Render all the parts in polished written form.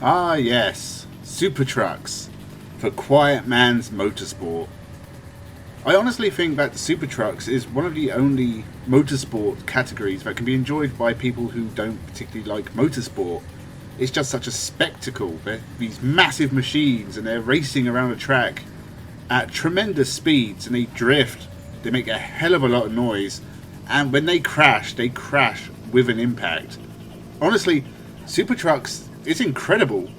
Ah yes, Supertrucks for quiet man's motorsport. I honestly think that the Supertrucks is one of the only motorsport categories that can be enjoyed by people who don't particularly like motorsport. It's just such a spectacle. They're these massive machines and they're racing around a track at tremendous speeds and they drift. They make a hell of a lot of noise, and when they crash with an impact. Honestly, Supertrucks is incredible,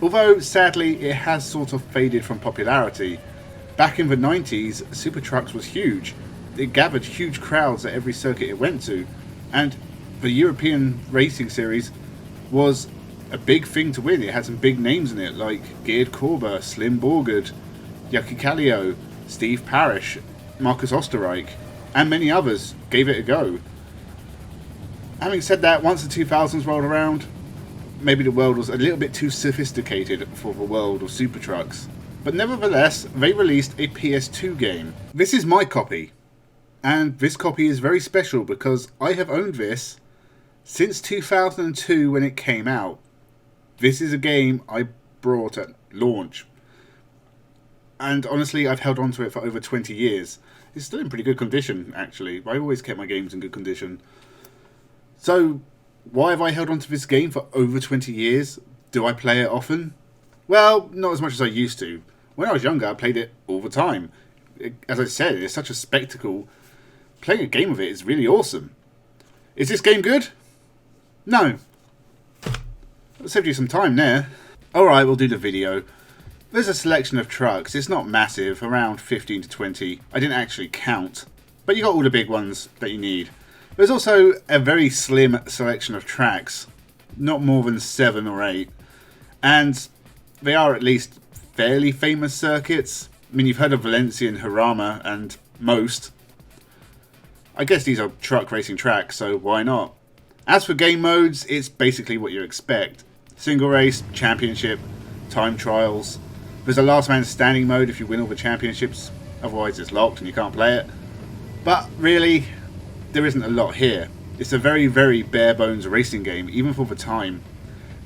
although sadly it has sort of faded from popularity. Back in the 90s, Supertrucks was huge. It gathered huge crowds at every circuit it went to, and the European Racing Series was a big thing to win. It had some big names in it like Geert Korber, Slim Borgard, Yucky Kallio, Steve Parrish, Marcus Osterreich, and many others gave it a go. Having said that, once the 2000s rolled around, maybe the world was a little bit too sophisticated for the world of Supertrucks. But nevertheless, they released a PS2 game. This is my copy, and this copy is very special because I have owned this since 2002 when it came out. This is a game I bought at launch, and honestly I've held on to it for over 20 years. It's still in pretty good condition, actually. I always kept my games in good condition. So, why have I held on to this game for over 20 years? Do I play it often? Well, not as much as I used to. When I was younger, I played it all the time. As I said, it's such a spectacle. Playing a game of it is really awesome. Is this game good? No. I'll save you some time there. Alright, we'll do the video. There's a selection of trucks. It's not massive, around 15 to 20. I didn't actually count. But you got all the big ones that you need. There's also a very slim selection of tracks. Not more than 7 or 8. And they are at least fairly famous circuits. I mean, you've heard of Valencia and Jarama and most. I guess these are truck racing tracks, so why not? As for game modes, it's basically what you expect. Single race, championship, time trials. There's a last man standing mode if you win all the championships, otherwise it's locked and you can't play it. But really, there isn't a lot here. It's a very, very bare bones racing game, even for the time.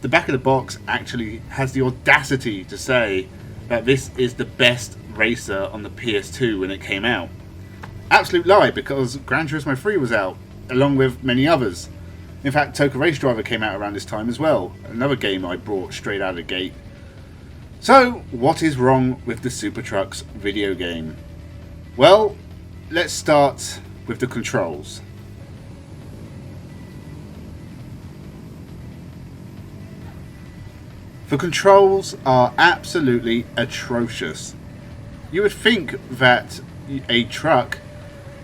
The back of the box actually has the audacity to say that this is the best racer on the PS2 when it came out. Absolute lie, because Gran Turismo 3 was out, along with many others. In fact, Toka Race Driver came out around this time as well, another game I brought straight out of the gate. So, what is wrong with the Supertrucks video game? Well, let's start with the controls. The controls are absolutely atrocious. You would think that a truck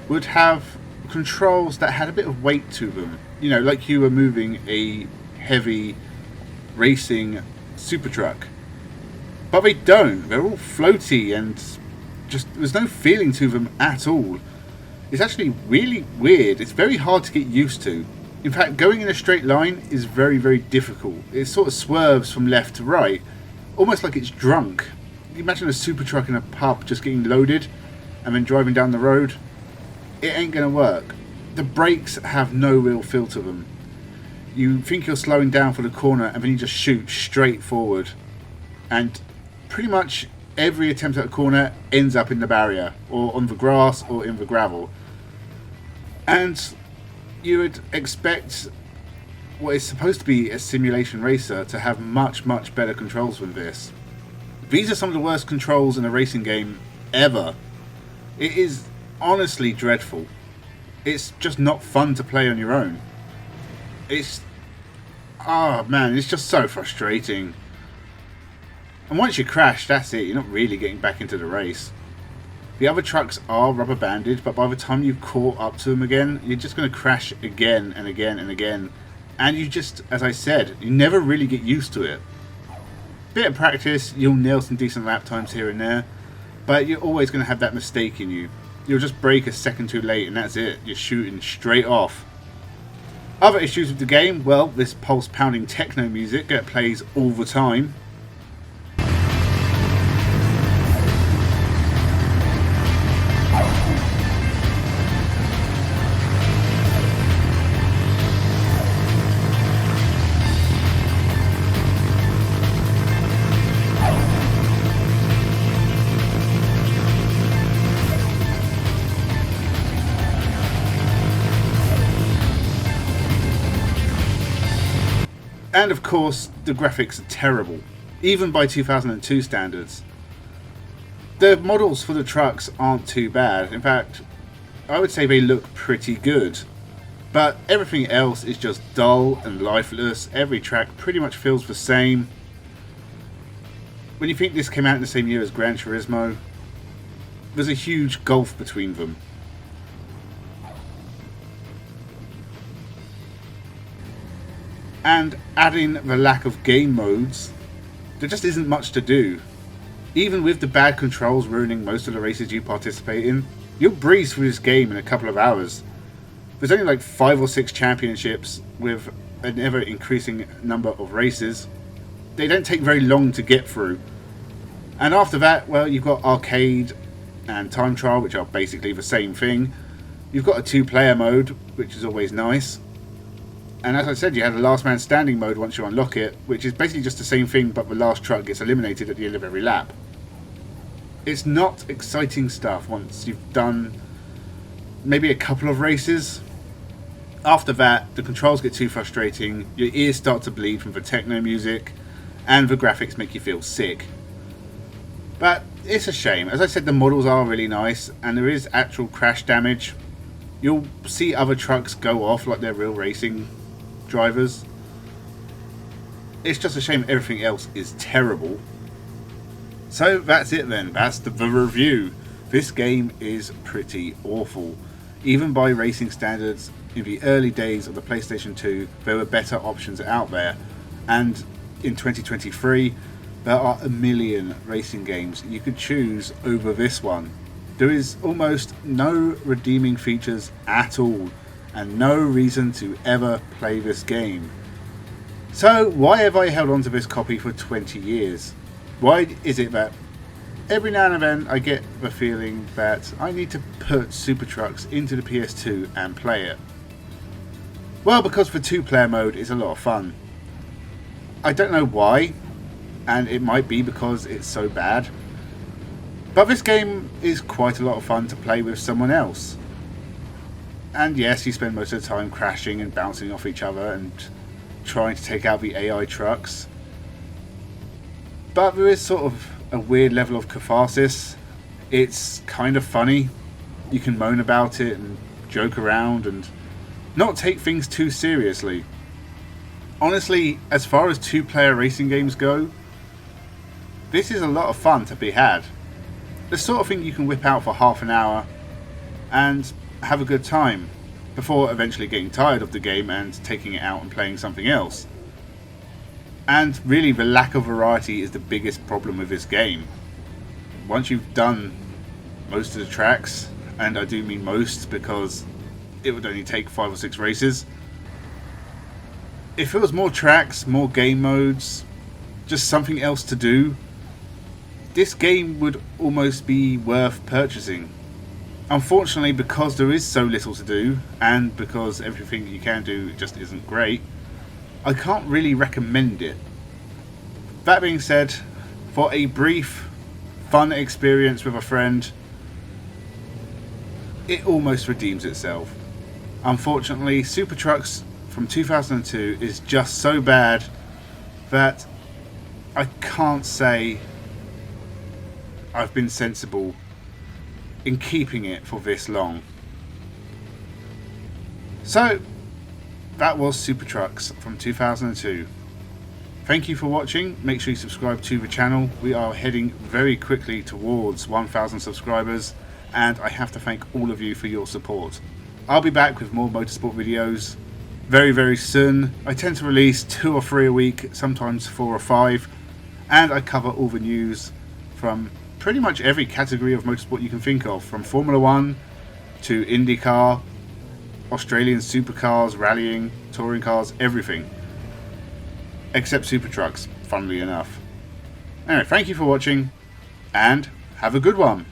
would have controls that had a bit of weight to them. You know, like you were moving a heavy racing super truck. But they don't. They're all floaty and just there's no feeling to them at all. It's actually really weird. It's very hard to get used to. In fact, going in a straight line is very, very difficult. It sort of swerves from left to right, almost like it's drunk. You imagine a super truck in a pub just getting loaded and then driving down the road. It ain't going to work. The brakes have no real feel to them. You think you're slowing down for the corner and then you just shoot straight forward. And pretty much every attempt at a corner ends up in the barrier, or on the grass, or in the gravel. And you would expect what is supposed to be a simulation racer to have much, much better controls than this. These are some of the worst controls in a racing game ever. It is honestly dreadful. It's just not fun to play on your own. It's... oh man, it's just so frustrating. And once you crash, that's it. You're not really getting back into the race. The other trucks are rubber banded, but by the time you've caught up to them again, you're just going to crash again and again and again. And you just, as I said, you never really get used to it. Bit of practice, you'll nail some decent lap times here and there, but you're always going to have that mistake in you. You'll just brake a second too late and that's it. You're shooting straight off. Other issues with the game, well, this pulse pounding techno music that plays all the time. And of course, the graphics are terrible, even by 2002 standards. The models for the trucks aren't too bad. In fact, I would say they look pretty good. But everything else is just dull and lifeless. Every track pretty much feels the same. When you think this came out in the same year as Gran Turismo, there's a huge gulf between them. And adding the lack of game modes, there just isn't much to do. Even with the bad controls ruining most of the races you participate in, you'll breeze through this game in a couple of hours. There's only like 5 or 6 championships with an ever increasing number of races. They don't take very long to get through. And after that, well, you've got arcade and time trial, which are basically the same thing. You've got a 2-player mode, which is always nice. And as I said, you have the last man standing mode once you unlock it, which is basically just the same thing, but the last truck gets eliminated at the end of every lap. It's not exciting stuff once you've done maybe a couple of races. After that, the controls get too frustrating, your ears start to bleed from the techno music, and the graphics make you feel sick. But it's a shame. As I said, the models are really nice, and there is actual crash damage. You'll see other trucks go off like they're real racing drivers. It's just a shame everything else is terrible. So that's it then. That's the review. This game is pretty awful. Even by racing standards, in the early days of the PlayStation 2, there were better options out there. And in 2023, there are a million racing games you could choose over this one. There is almost no redeeming features at all, and no reason to ever play this game. So why have I held on to this copy for 20 years? Why is it that every now and then I get the feeling that I need to put Supertrucks into the PS2 and play it? Well, because the 2-player mode is a lot of fun. I don't know why, and it might be because it's so bad. But this game is quite a lot of fun to play with someone else. And yes, you spend most of the time crashing and bouncing off each other and trying to take out the AI trucks. But there is sort of a weird level of catharsis. It's kind of funny. You can moan about it and joke around and not take things too seriously. Honestly, as far as 2-player racing games go, this is a lot of fun to be had. The sort of thing you can whip out for half an hour and have a good time before eventually getting tired of the game and taking it out and playing something else. And really, the lack of variety is the biggest problem with this game. Once you've done most of the tracks, and I do mean most because it would only take 5 or 6 races, if there was more tracks, more game modes, just something else to do, this game would almost be worth purchasing. Unfortunately, because there is so little to do, and because everything you can do just isn't great, I can't really recommend it. That being said, for a brief, fun experience with a friend, it almost redeems itself. Unfortunately, Supertrucks from 2002 is just so bad that I can't say I've been sensible in keeping it for this long. So, that was Supertrucks from 2002. Thank you for watching. Make sure you subscribe to the channel. We are heading very quickly towards 1,000 subscribers, and I have to thank all of you for your support. I'll be back with more motorsport videos very, very soon. I tend to release 2 or 3 a week, sometimes 4 or 5, and I cover all the news from pretty much every category of motorsport you can think of, from Formula 1 to IndyCar, Australian supercars, rallying, touring cars, everything. Except Supertrucks, funnily enough. Anyway, thank you for watching, and have a good one.